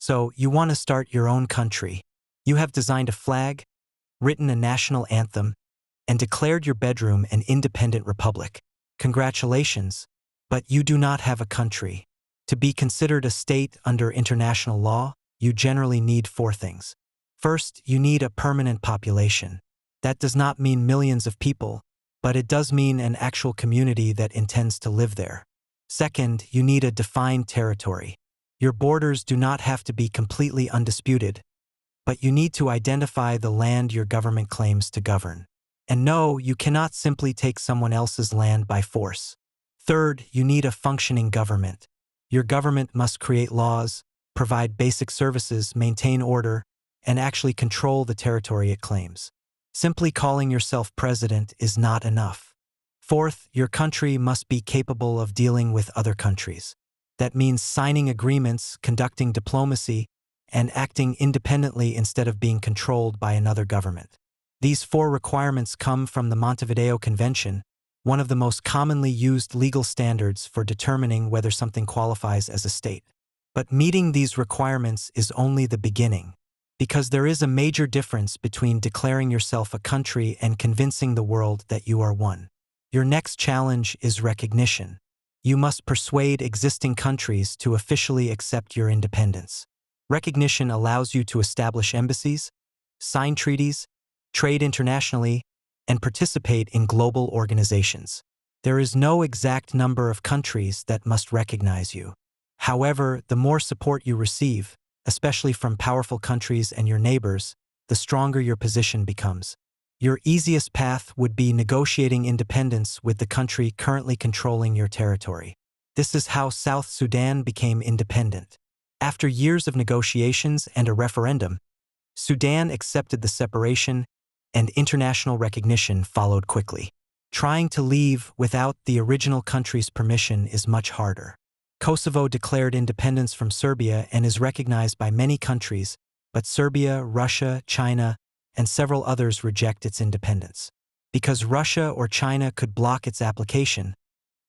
So you want to start your own country. You have designed a flag, written a national anthem, and declared your bedroom an independent republic. Congratulations, but you do not have a country. To be considered a state under international law, you generally need four things. First, you need a permanent population. That does not mean millions of people, but it does mean an actual community that intends to live there. Second, you need a defined territory. Your borders do not have to be completely undisputed, but you need to identify the land your government claims to govern. And no, you cannot simply take someone else's land by force. Third, you need a functioning government. Your government must create laws, provide basic services, maintain order, and actually control the territory it claims. Simply calling yourself president is not enough. Fourth, your country must be capable of dealing with other countries. That means signing agreements, conducting diplomacy, and acting independently instead of being controlled by another government. These four requirements come from the Montevideo Convention, one of the most commonly used legal standards for determining whether something qualifies as a state. But meeting these requirements is only the beginning, because there is a major difference between declaring yourself a country and convincing the world that you are one. Your next challenge is recognition. You must persuade existing countries to officially accept your independence. Recognition allows you to establish embassies, sign treaties, trade internationally, and participate in global organizations. There is no exact number of countries that must recognize you. However, the more support you receive, especially from powerful countries and your neighbors, the stronger your position becomes. Your easiest path would be negotiating independence with the country currently controlling your territory. This is how South Sudan became independent. After years of negotiations and a referendum, Sudan accepted the separation, and international recognition followed quickly. Trying to leave without the original country's permission is much harder. Kosovo declared independence from Serbia and is recognized by many countries, but Serbia, Russia, China, and several others reject its independence. Because Russia or China could block its application,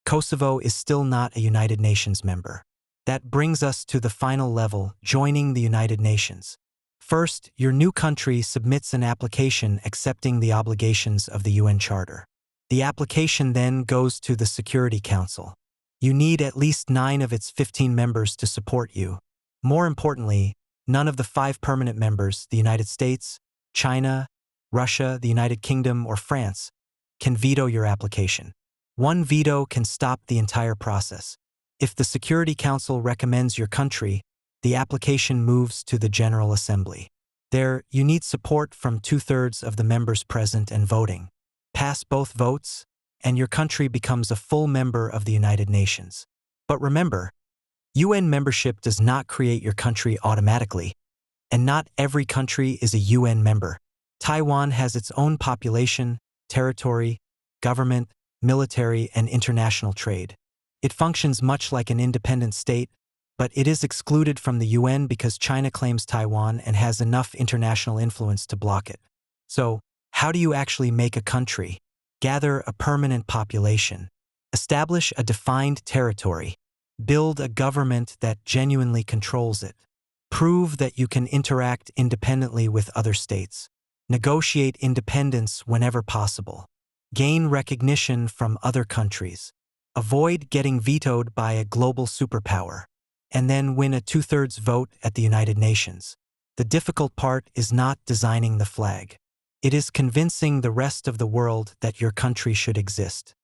Kosovo is still not a United Nations member. That brings us to the final level, joining the United Nations. First, your new country submits an application accepting the obligations of the UN Charter. The application then goes to the Security Council. You need at least 9 of its 15 members to support you. More importantly, none of the 5 permanent members, the United States, China, Russia, the United Kingdom, or France, can veto your application. One veto can stop the entire process. If the Security Council recommends your country, the application moves to the General Assembly. There, you need support from 2/3 of the members present and voting. Pass both votes, and your country becomes a full member of the United Nations. But remember, UN membership does not create your country automatically, and not every country is a UN member. Taiwan has its own population, territory, government, military, and international trade. It functions much like an independent state, but it is excluded from the UN because China claims Taiwan and has enough international influence to block it. So, how do you actually make a country? Gather a permanent population. Establish a defined territory. Build a government that genuinely controls it. Prove that you can interact independently with other states. Negotiate independence whenever possible. Gain recognition from other countries. Avoid getting vetoed by a global superpower. And then win a 2/3 vote at the United Nations. The difficult part is not designing the flag. It is convincing the rest of the world that your country should exist.